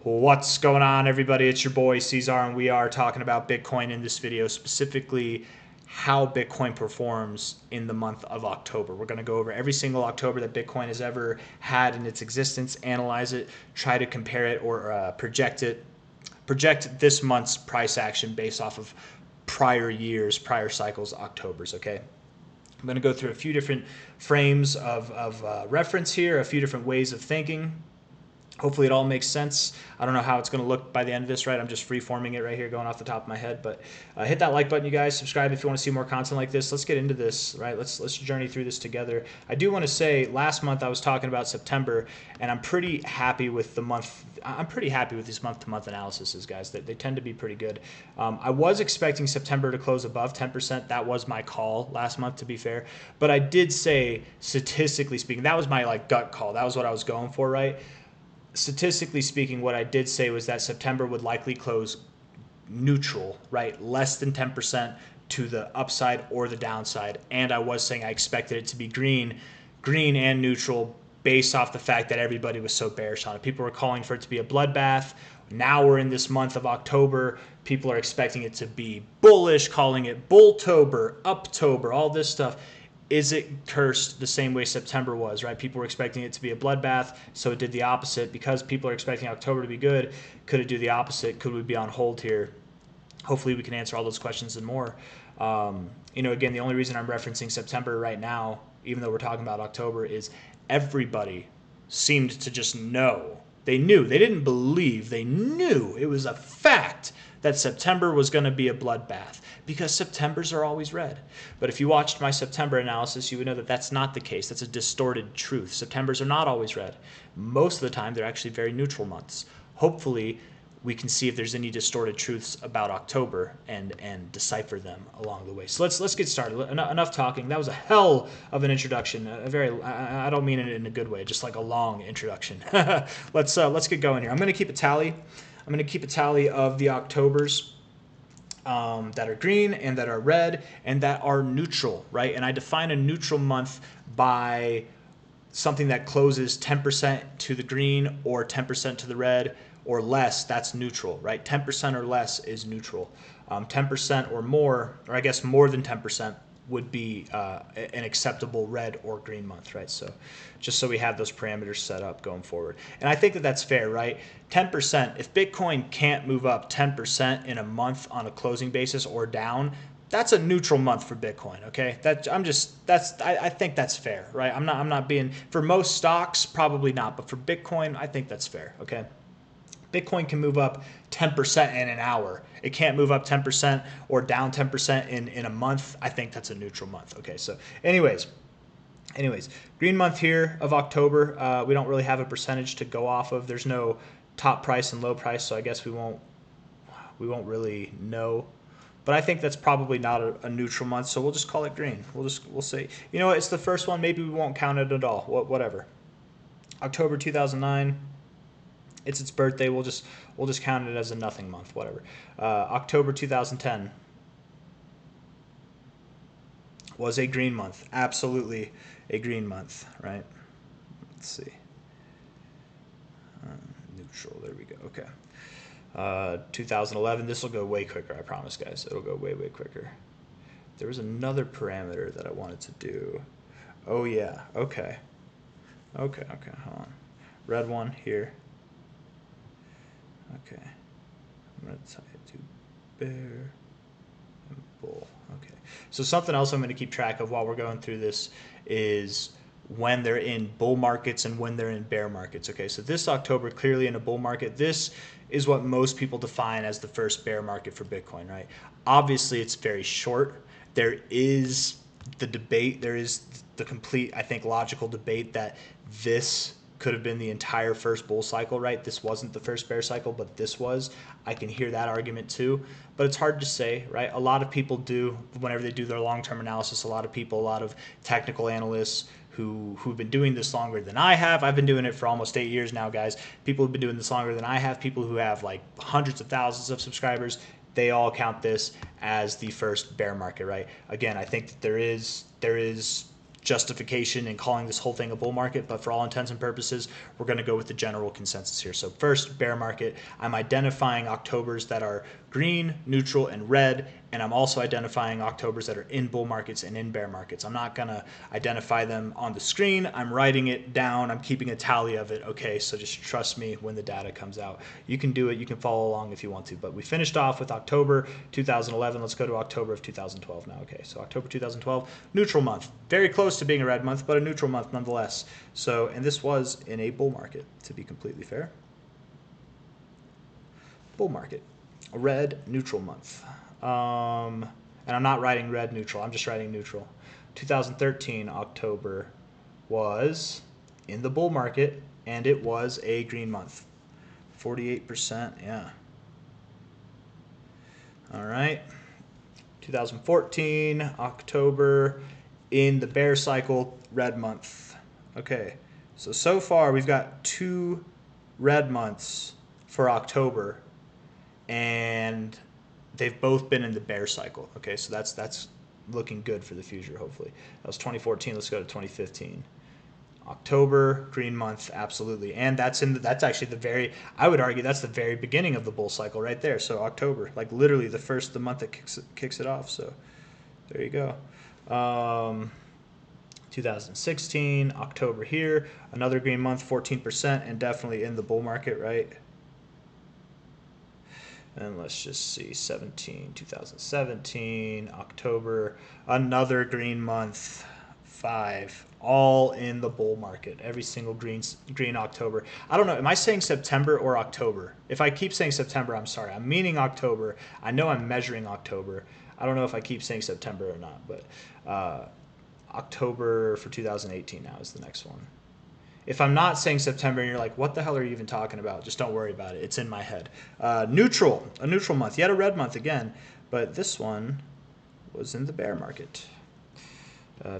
What's going on, everybody? It's your boy C-Zar, and we are talking about Bitcoin in this video, specifically how Bitcoin performs in the month of October. We're going to go over every single October that Bitcoin has ever had in its existence, analyze it, try to compare it or project this month's price action based off of prior years, prior cycles, Octobers, okay? I'm going to go through a few different frames of reference here, a few different ways of thinking. Hopefully it all makes sense. I don't know how it's going to look by the end of this, right? I'm just free-forming it right here, going off the top of my head. But hit that like button, you guys. Subscribe if you want to see more content like this. Let's get into this, right? Let's journey through this together. I do want to say, last month I was talking about September, and I'm pretty happy with the month. I'm pretty happy with these month-to-month analyses, guys. They tend to be pretty good. I was expecting September to close above 10%. That was my call last month, to be fair. But I did say, statistically speaking, that was my gut call. That was what I was going for, right? Statistically speaking, what I did say was that September would likely close neutral, right? Less than 10% to the upside or the downside. And I was saying I expected it to be green and neutral based off the fact that everybody was so bearish on it. People were calling for it to be a bloodbath. Now we're in this month of October. People are expecting it to be bullish, calling it Bulltober, Uptober, all this stuff. Is it cursed the same way September was, right? People were expecting it to be a bloodbath, so it did the opposite. Because people are expecting October to be good, could it do the opposite? Could we be on hold here? Hopefully we can answer all those questions and more. Again, the only reason I'm referencing September right now, even though we're talking about October, is everybody seemed to just know. They knew. They didn't believe. They knew. It was a fact that September was going to be a bloodbath because Septembers are always red. But if you watched my September analysis, you would know that that's not the case. That's a distorted truth. Septembers are not always red. Most of the time, they're actually very neutral months. Hopefully, we can see if there's any distorted truths about October and decipher them along the way. So let's get started. Enough talking. That was a hell of an introduction. I don't mean it in a good way, just like a long introduction. Let's get going here. I'm going to keep a tally. I'm going to keep a tally of the Octobers that are green and that are red and that are neutral, right? And I define a neutral month by something that closes 10% to the green or 10% to the red or less. That's neutral, right? 10% or less is neutral. 10% or more, or I guess more than 10%, would be an acceptable red or green month, right? So just so we have those parameters set up going forward. And I think that that's fair, right? 10%, if Bitcoin can't move up 10% in a month on a closing basis or down, that's a neutral month for Bitcoin, okay? I think that's fair, right? I'm not being, for most stocks, probably not, but for Bitcoin, I think that's fair, okay? Bitcoin can move up 10% in an hour. It can't move up 10% or down 10% in a month. I think that's a neutral month. Okay, so anyways, green month here of October. We don't really have a percentage to go off of. There's no top price and low price, so I guess we won't really know. But I think that's probably not a neutral month, so we'll just call it green. We'll say, you know what, it's the first one. Maybe we won't count it at all. Whatever. October 2009. It's its birthday. We'll just count it as a nothing month. Whatever. October 2010 was a green month. Absolutely a green month, right? Let's see. Neutral. There we go. Okay. 2011. This will go way quicker. I promise, guys. It'll go way quicker. There was another parameter that I wanted to do. Oh yeah. Okay. Hold on. Red one here. Okay, I'm going to tie it to bear and bull. Okay, so something else I'm going to keep track of while we're going through this is when they're in bull markets and when they're in bear markets. Okay, so this October, clearly in a bull market. This is what most people define as the first bear market for Bitcoin, right? Obviously, it's very short. There is the debate. There is the complete, I think, logical debate that this could have been the entire first bull cycle, right? This wasn't the first bear cycle, but this was. I can hear that argument too, but it's hard to say, right? A lot of people do, whenever they do their long-term analysis, a lot of technical analysts who've been doing this longer than I have. I've been doing it for almost 8 years now, guys. People who've been doing this longer than I have, people who have like hundreds of thousands of subscribers, they all count this as the first bear market, right? Again, I think that there is justification in calling this whole thing a bull market, but for all intents and purposes, we're going to go with the general consensus here. So first, bear market. I'm identifying Octobers that are green, neutral, and red, and I'm also identifying Octobers that are in bull markets and in bear markets. I'm not going to identify them on the screen. I'm writing it down. I'm keeping a tally of it. Okay, so just trust me when the data comes out. You can do it. You can follow along if you want to. But we finished off with October 2011. Let's go to October of 2012 now. Okay, so October 2012, neutral month. Very close to being a red month, but a neutral month nonetheless. So, and this was in a bull market, to be completely fair. Bull market. A red neutral month. And I'm not writing red neutral. I'm just writing neutral. 2013 October was in the bull market, and it was a green month. 48%, yeah. All right. 2014 October in the bear cycle, red month. Okay. So far we've got 2 red months for October, and they've both been in the bear cycle. Okay, so that's looking good for the future, hopefully. That was 2014. Let's go to 2015. October, green month, absolutely. And that's actually I would argue that's the very beginning of the bull cycle right there. So October, like literally the month that kicks it off. So there you go. 2016, October here, another green month, 14%, and definitely in the bull market, right? And let's just see, 2017, October, another green month, 5, all in the bull market. Every single green October. I don't know, am I saying September or October? If I keep saying September, I'm sorry. I'm meaning October. I know I'm measuring October. I don't know if I keep saying September or not, but October for 2018 now is the next one. If I'm not saying September and you're like, what the hell are you even talking about? Just don't worry about it. It's in my head. Neutral, a neutral month. Yet a red month again, but this one was in the bear market.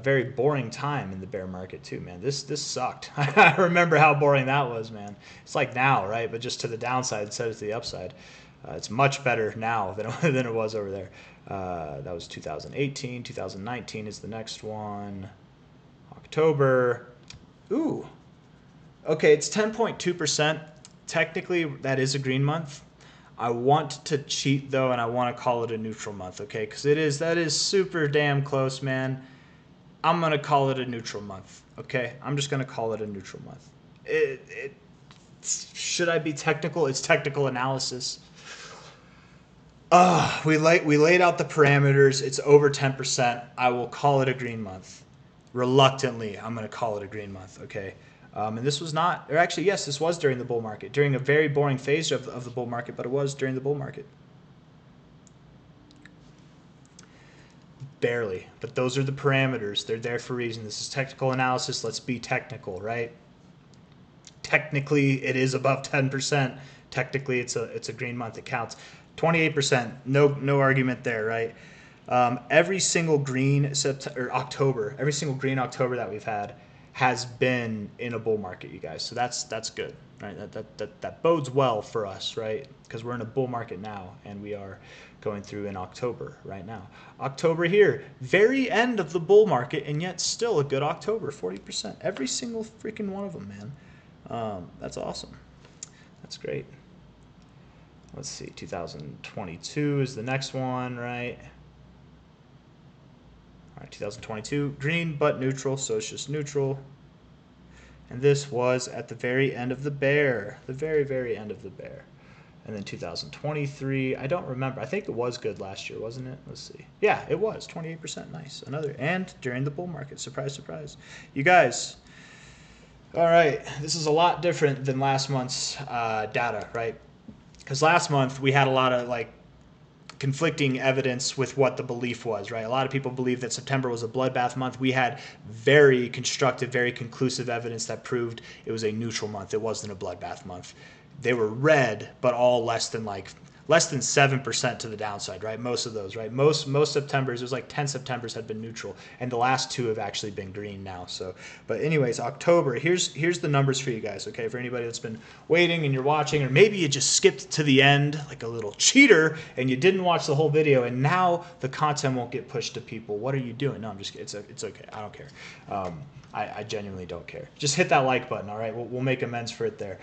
Very boring time in the bear market too, man. This sucked. I remember how boring that was, man. It's like now, right? But just to the downside instead of to the upside. It's much better now than it was over there. That was 2018. 2019 is the next one. October. Ooh. Okay, it's 10.2%. Technically, that is a green month. I want to cheat, though, and I want to call it a neutral month, okay? Because that is super damn close, man. I'm going to call it a neutral month, okay? I'm just going to call it a neutral month. Should I be technical? It's technical analysis. We laid out the parameters. It's over 10%. I will call it a green month. Reluctantly, I'm going to call it a green month, okay? And this was not, or actually, yes, this was during the bull market, during a very boring phase of the bull market, but it was during the bull market. Barely, but those are the parameters. They're there for a reason. This is technical analysis. Let's be technical, right? Technically, it is above 10%. Technically, it's a green month. It counts. 28%. No argument there, right? Every single green October, every single green October that we've had has been in a bull market, you guys. So that's good, right? That bodes well for us, right? Because we're in a bull market now, and we are going through in October right now. October here, very end of the bull market, and yet still a good October, 40%. Every single freaking one of them, man. That's awesome. That's great. Let's see, 2022 is the next one, right? All right, 2022, green but neutral, so it's just neutral. And this was at the very end of the bear, the very, very end of the bear. And then 2023, I don't remember. I think it was good last year, wasn't it? Let's see. Yeah, it was, 28%, nice. Another, and during the bull market, surprise, surprise. You guys, all right, this is a lot different than last month's data, right? Because last month we had a lot of conflicting evidence with what the belief was, right? A lot of people believe that September was a bloodbath month. We had very constructive, very conclusive evidence that proved it was a neutral month. It wasn't a bloodbath month. They were red, but all less than less than 7% to the downside, right? Most of those, right? Most Septembers, there's like 10 Septembers had been neutral, and the last 2 have actually been green now. So, but anyways, October, here's the numbers for you guys, okay? For anybody that's been waiting and you're watching, or maybe you just skipped to the end like a little cheater and you didn't watch the whole video, and now the content won't get pushed to people. What are you doing? No, I'm just kidding. It's okay. I don't care. I genuinely don't care. Just hit that like button, all right? We'll make amends for it there.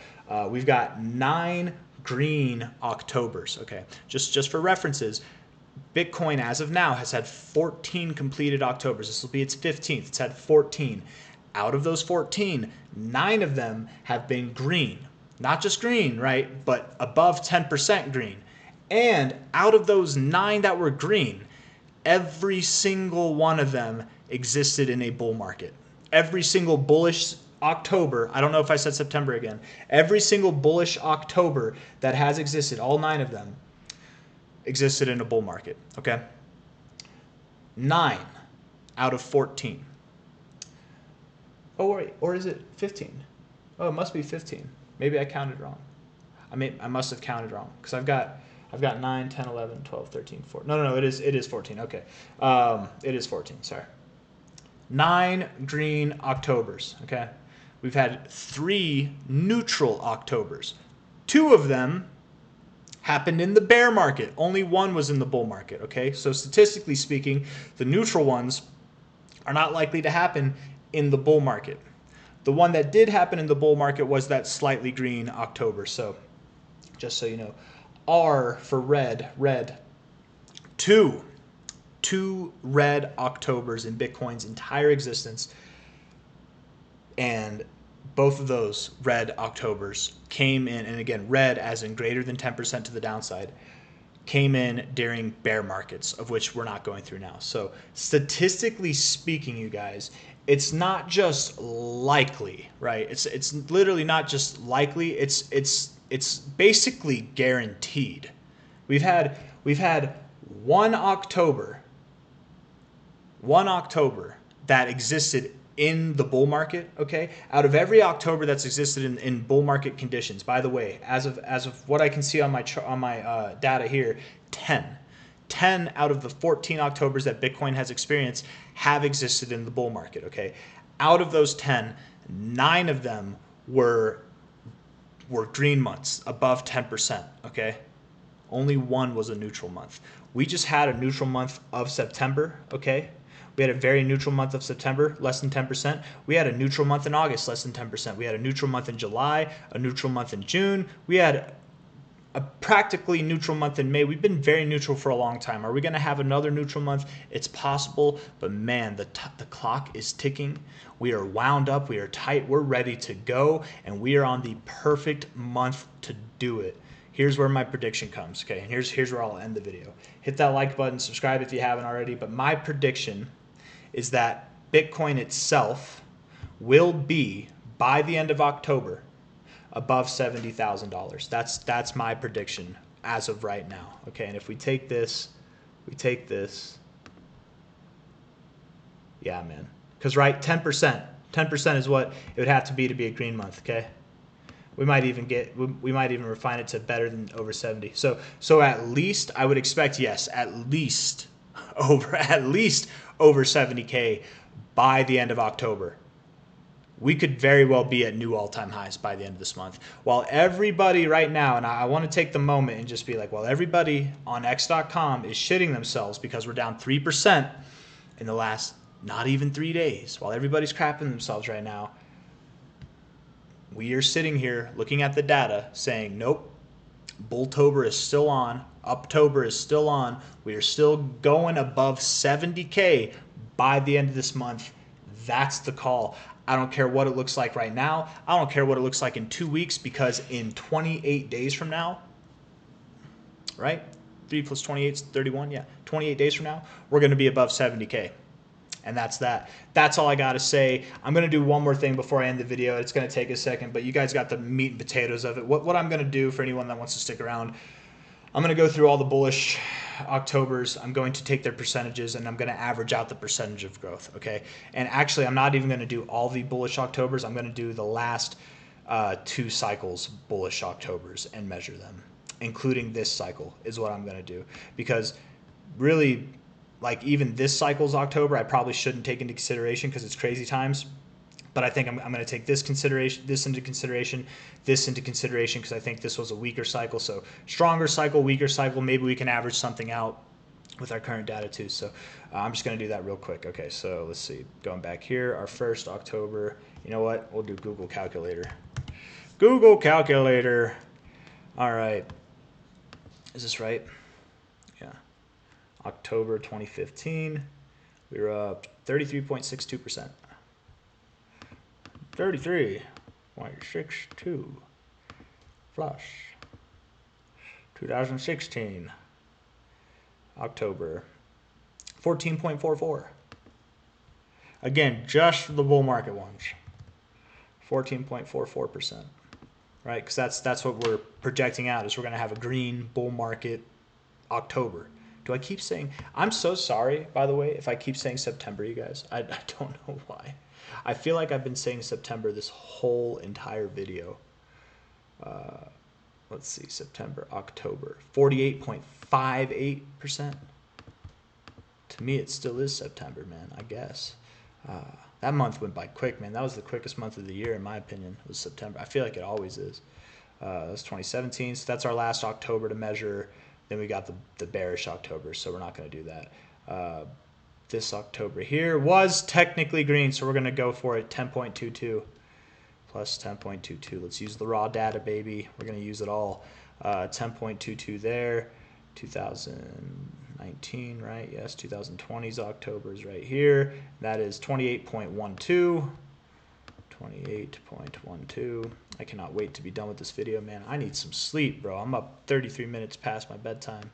We've got 9 green Octobers, okay? Just for references, Bitcoin as of now has had 14 completed Octobers. This will be its 15th. It's had 14. Out of those 14, 9 of them have been green. Not just green, right? But above 10% green. And out of those 9 that were green, every single one of them existed in a bull market. Every single bullish October, I don't know if I said September again, every single bullish October that has existed, all 9 of them, existed in a bull market, okay? 9 out of 14. Oh, wait, or is it 15? Oh, it must be 15. Maybe I counted wrong. I must have counted wrong, because I've got 9, 10, 11, 12, 13, 14. No, it is 14. Okay. It is 14, sorry. 9 green Octobers, okay? We've had 3 neutral Octobers. 2 of them happened in the bear market. Only 1 was in the bull market, okay? So statistically speaking, the neutral ones are not likely to happen in the bull market. The one that did happen in the bull market was that slightly green October. So just so you know, R for red. 2 red Octobers in Bitcoin's entire existence, and both of those red Octobers came in, and again, red as in greater than 10% to the downside, came in during bear markets, of which we're not going through now. So statistically speaking, you guys, it's not just likely, right? It's literally not just likely, it's basically guaranteed. We've had one October that existed in the bull market, okay? Out of every October that's existed in bull market conditions, by the way, as of what I can see on my data here, 10 out of the 14 Octobers that Bitcoin has experienced have existed in the bull market, okay? Out of those 10, 9 of them were green months, above 10%, okay? Only 1 was a neutral month. We just had a neutral month of September, okay? We had a very neutral month of September, less than 10%. We had a neutral month in August, less than 10%. We had a neutral month in July, a neutral month in June. We had a practically neutral month in May. We've been very neutral for a long time. Are we going to have another neutral month? It's possible, but man, the clock is ticking. We are wound up. We are tight. We're ready to go, and we are on the perfect month to do it. Here's where my prediction comes, okay? And here's where I'll end the video. Hit that like button, subscribe if you haven't already, but my prediction is that Bitcoin itself will be, by the end of October, above $70,000. That's my prediction as of right now, okay? And if we take this, yeah, man. Because, right, 10% is what it would have to be a green month, okay? We might even refine it to better than over 70. So at least I would expect, yes, at least over 70K by the end of October. We could very well be at new all-time highs by the end of this month. While everybody right now, and I want to take the moment and just be like, while everybody on X.com is shitting themselves because we're down 3% in the last not even 3 days, while everybody's crapping themselves right now, we are sitting here looking at the data saying, nope, Bulltober is still on, Uptober is still on, we are still going above 70K by the end of this month. That's the call. I don't care what it looks like right now. I don't care what it looks like in 2 weeks, because in 28 days from now, right? 3 plus 28 is 31, yeah. 28 days from now, we're going to be above 70K. And that's that. That's all I got to say. I'm going to do one more thing before I end the video. It's going to take a second, but you guys got the meat and potatoes of it. What I'm going to do for anyone that wants to stick around, I'm going to go through all the bullish Octobers. I'm going to take their percentages, and I'm going to average out the percentage of growth, okay? And actually, I'm not even going to do all the bullish Octobers. I'm going to do the last 2 cycles bullish Octobers and measure them. including this cycle is what I'm going to do, because really, like, even this cycle's October, I probably shouldn't take into consideration because it's crazy times. But I think I'm going to take this into consideration, because I think this was a weaker cycle. So stronger cycle, weaker cycle. Maybe we can average something out with our current data too. So I'm just going to do that real quick. Okay, so let's see. Going back here, our first October. You know what? We'll do Google Calculator. Google Calculator. All right. Is this right? Yeah. October 2015. We were up 33.62%. 33.62 plus 2016 October 14.44. Again, just the bull market ones. 14.44%. Right? Because that's what we're projecting out, is we're going to have a green bull market October. Do I keep saying? I'm so sorry, by the way, if I keep saying September, you guys. I don't know why. I feel like I've been saying September this whole entire video. Let's see, September, October, 48.58%. To me, it still is September, man, I guess. That month went by quick, man. That was the quickest month of the year, in my opinion, was September. I feel like it always is. That's 2017, so that's our last October to measure. Then we got the bearish October, so we're not going to do that. This October here was technically green, so we're going to go for it, 10.22 plus 10.22. Let's use the raw data, baby. We're going to use it all. 10.22 there. 2019, right? Yes, 2020's October is right here. That is 28.12. 28.12. I cannot wait to be done with this video, man. I need some sleep, bro. I'm up 33 minutes past my bedtime.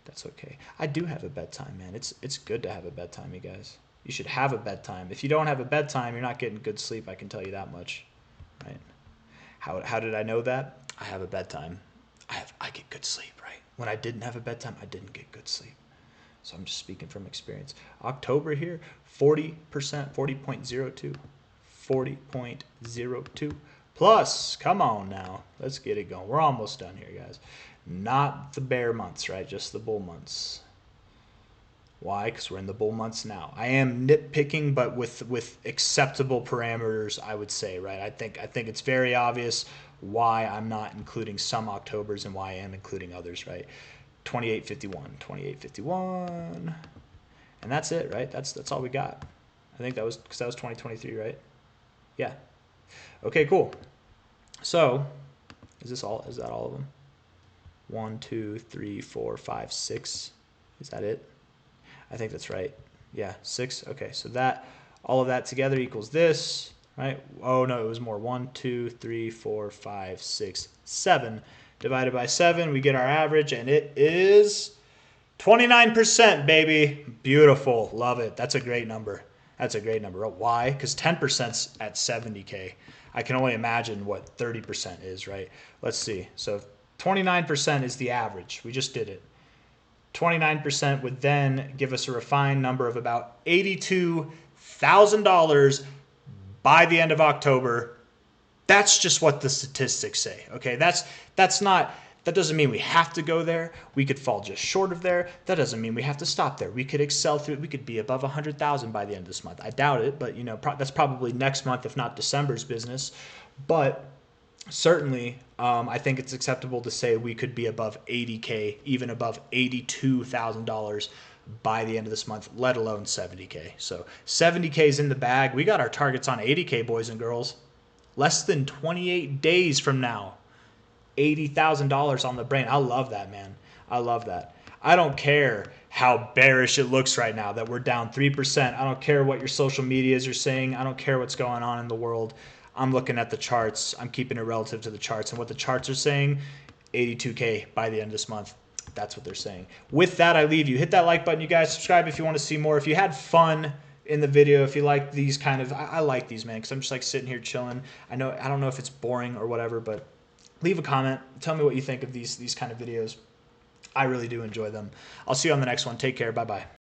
That's okay. I do have a bedtime, man. It's good to have a bedtime, you guys. You should have a bedtime. If you don't have a bedtime, you're not getting good sleep, I can tell you that much. Right? How did I know that? I have a bedtime. I get good sleep, right? When I didn't have a bedtime, I didn't get good sleep. So I'm just speaking from experience. October here, 40%, 40.02. 40.02 plus. Come on now. Let's get it going. We're almost done here, guys. Not the bear months, right? Just the bull months. Why? Because we're in the bull months now. I am nitpicking, but with acceptable parameters, I would say, right? I think it's very obvious why I'm not including some Octobers and why I am including others, right? 2851, 2851, and that's it, right? That's all we got. I think that was because that was 2023, right? Yeah. Okay, cool. So, is that all of them? 1, 2, 3, 4, 5, 6. Is that it? I think that's right. Yeah, 6. Okay, so all of that together equals this, right? Oh no, it was more. 1, 2, 3, 4, 5, 6, 7. Divided by 7, we get our average, and it is 29%, baby. Beautiful. Love it. That's a great number. That's a great number. Why? Because 10%'s at 70K. I can only imagine what 30% is, right? Let's see. So 29% is the average. We just did it. 29% would then give us a refined number of about $82,000 by the end of October. That's just what the statistics say. Okay, that doesn't mean we have to go there. We could fall just short of there. That doesn't mean we have to stop there. We could excel through it. We could be above 100,000 by the end of this month. I doubt it, but that's probably next month, if not December's business. But certainly, I think it's acceptable to say we could be above 80K, even above $82,000 by the end of this month, let alone 70K. So 70K is in the bag. We got our targets on 80K, boys and girls. Less than 28 days from now. $80,000 on the brain. I love that, man. I love that. I don't care how bearish it looks right now that we're down 3%. I don't care what your social medias are saying. I don't care what's going on in the world. I'm looking at the charts. I'm keeping it relative to the charts. And what the charts are saying, 82K by the end of this month. That's what they're saying. With that, I leave you. Hit that like button, you guys. Subscribe if you want to see more. If you had fun in the video, if you like these kind of, I like these, man, because I'm just like sitting here chilling. I don't know if it's boring or whatever, but leave a comment. Tell me what you think of these kind of videos. I really do enjoy them. I'll see you on the next one. Take care. Bye-bye.